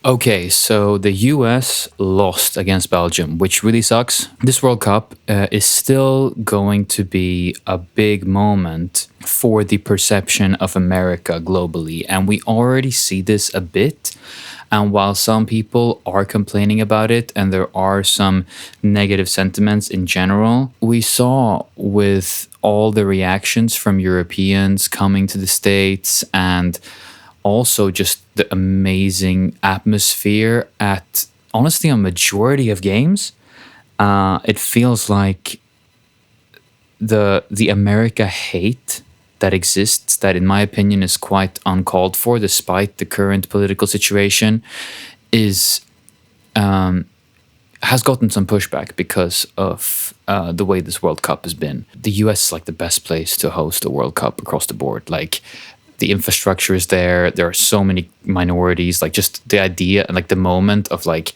Okay, so the US lost against Belgium, which really sucks. This World Cup is still going to be a big moment for the perception of America globally. And we already see this a bit. And while some people are complaining about it and there are some negative sentiments in general, we saw with all the reactions from Europeans coming to the States and also just the amazing atmosphere at honestly a majority of games. It feels like the America hate that exists, that in my opinion is quite uncalled for, despite the current political situation, is has gotten some pushback because of the way this World Cup has been. The US is like the best place to host a World Cup across the board. Like the infrastructure is there. There are so many minorities. Like just the idea and like the moment of like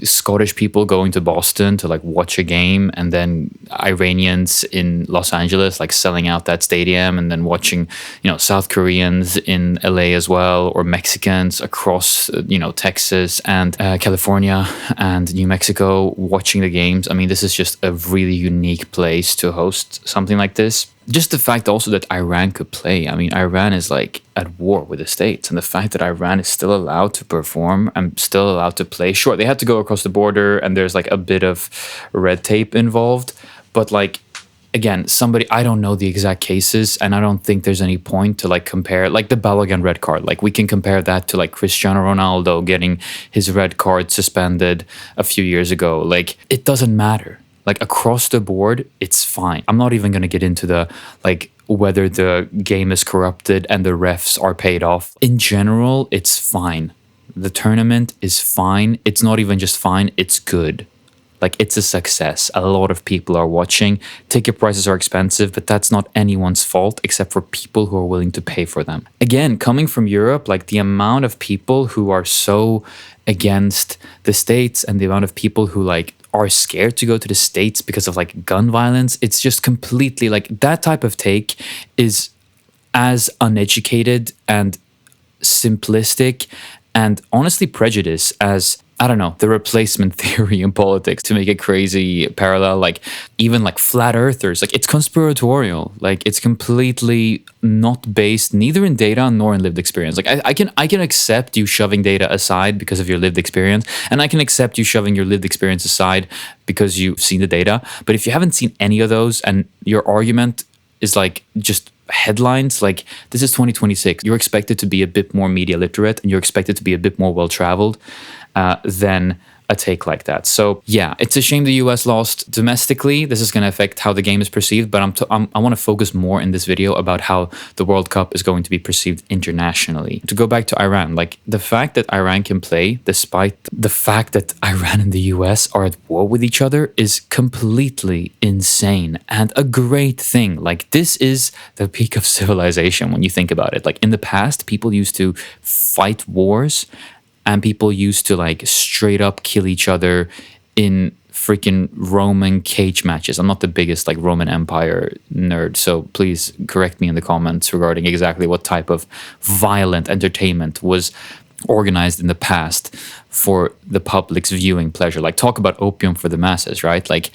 Scottish people going to Boston to like watch a game, and then Iranians in Los Angeles like selling out that stadium, and then watching, South Koreans in LA as well, or Mexicans across, Texas and California and New Mexico watching the games. I mean, this is just a really unique place to host something like this. Just the fact also that Iran could play. I mean, Iran is like at war with the States, and the fact that Iran is still allowed to perform and still allowed to play. Sure, they had to go across the border, and there's like a bit of red tape involved. But like, again, I don't know the exact cases, and I don't think there's any point to like compare like the Balogun red card. Like we can compare that to like Cristiano Ronaldo getting his red card suspended a few years ago. Like it doesn't matter. Like across the board, it's fine. I'm not even going to get into the like whether the game is corrupted and the refs are paid off. In general, it's fine. The tournament is fine. It's not even just fine, it's good. Like it's a success. A lot of people are watching. Ticket prices are expensive, but that's not anyone's fault except for people who are willing to pay for them. Again, coming from Europe, like the amount of people who are so against the States and the amount of people who like are scared to go to the States because of like gun violence, it's just completely like that type of take is as uneducated and simplistic and honestly prejudiced as, I don't know, the replacement theory in politics, to make a crazy parallel. Like even like flat earthers, like it's conspiratorial. Like it's completely not based neither in data nor in lived experience. Like I can accept you shoving data aside because of your lived experience, and I can accept you shoving your lived experience aside because you've seen the data. But if you haven't seen any of those and your argument is like just headlines, like this is 2026, you're expected to be a bit more media literate and you're expected to be a bit more well traveled than a take like that. So yeah, it's a shame the US lost domestically. This is going to affect how the game is perceived, but I want to focus more in this video about how the World Cup is going to be perceived internationally. To go back to Iran, like the fact that Iran can play despite the fact that Iran and the US are at war with each other is completely insane and a great thing. Like this is the peak of civilization when you think about it. Like in the past, people used to fight wars and people used to like straight up kill each other in freaking Roman cage matches. I'm not the biggest like Roman Empire nerd, so please correct me in the comments regarding exactly what type of violent entertainment was organized in the past for the public's viewing pleasure. Like talk about opium for the masses, right? Like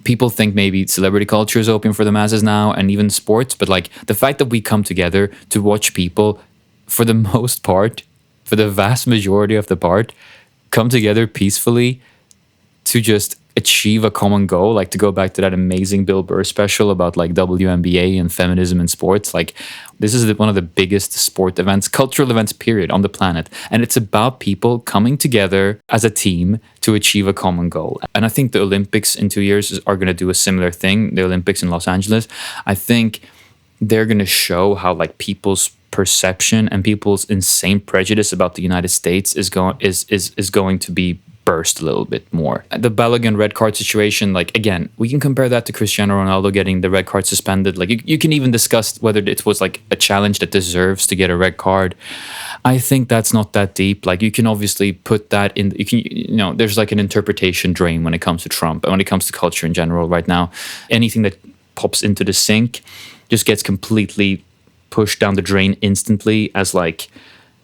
people think maybe celebrity culture is opium for the masses now, and even sports, but like the fact that we come together to watch people, for the most part, for the vast majority of the part, come together peacefully to just achieve a common goal, like to go back to that amazing Bill Burr special about like WNBA and feminism in sports. Like this is one of the biggest sport events, cultural events, period, on the planet. And it's about people coming together as a team to achieve a common goal. And I think the Olympics in 2 years are going to do a similar thing. The Olympics in Los Angeles, I think they're going to show how like people's perception and people's insane prejudice about the United States is going to be burst a little bit more. The Balogun red card situation, like again, we can compare that to Cristiano Ronaldo getting the red card suspended. Like you can even discuss whether it was like a challenge that deserves to get a red card. I think that's not that deep. Like you can obviously put that in, there's like an interpretation drain when it comes to Trump and when it comes to culture in general right now. Anything that pops into the sink just gets completely pushed down the drain instantly as like,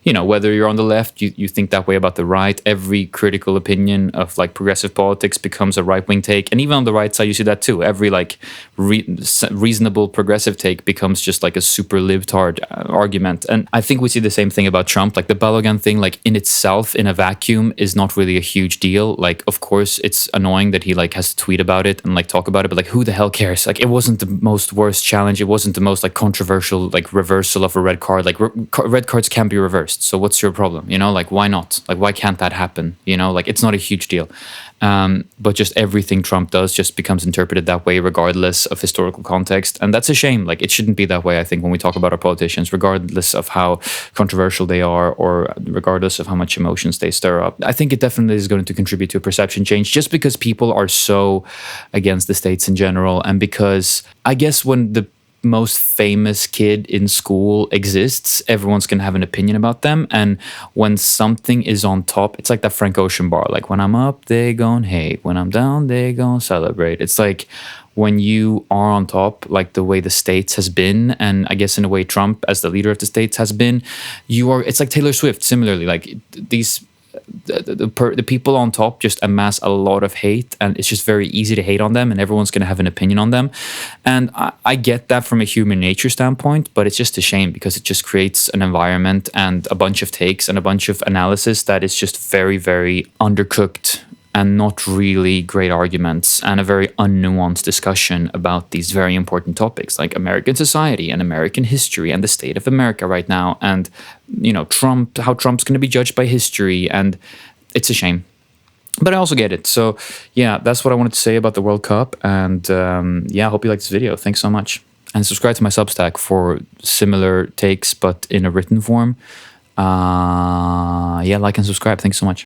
you know, whether you're on the left, you think that way about the right. Every critical opinion of like progressive politics becomes a right-wing take, and even on the right side you see that too. Every like reasonable progressive take becomes just like a super libtard argument. And I think we see the same thing about Trump. Like the Balogun thing, like in itself, in a vacuum, is not really a huge deal. Like, of course it's annoying that he like has to tweet about it and like talk about it, but like who the hell cares? Like, it wasn't the most worst challenge, it wasn't the most like controversial like reversal of a red card. Like red cards can be reversed, so what's your problem? You know, like, why not? Like, why can't that happen? You know, like, it's not a huge deal. But just everything Trump does just becomes interpreted that way regardless of historical context, and that's a shame. Like, it shouldn't be that way, I think, when we talk about our politicians, regardless of how controversial they are or regardless of how much emotions they stir up. I think it definitely is going to contribute to a perception change, just because people are so against the states in general, and because I guess when the most famous kid in school exists, everyone's gonna have an opinion about them. And when something is on top, it's like that Frank Ocean bar, like, when I'm up they gon' hate, when I'm down they gon' celebrate. It's like when you are on top, like the way the States has been, and I guess in a way Trump as the leader of the States has been, you are, it's like Taylor Swift similarly. Like, these the people on top just amass a lot of hate, and it's just very easy to hate on them, and everyone's going to have an opinion on them. And I get that from a human nature standpoint, but it's just a shame because it just creates an environment and a bunch of takes and a bunch of analysis that is just very, very undercooked and not really great arguments, and a very unnuanced discussion about these very important topics like American society and American history and the state of America right now, and, you know, Trump, how Trump's going to be judged by history, and it's a shame. But I also get it. So yeah, that's what I wanted to say about the World Cup, and yeah, I hope you like this video. Thanks so much, and subscribe to my Substack for similar takes but in a written form. Yeah, like and subscribe. Thanks so much.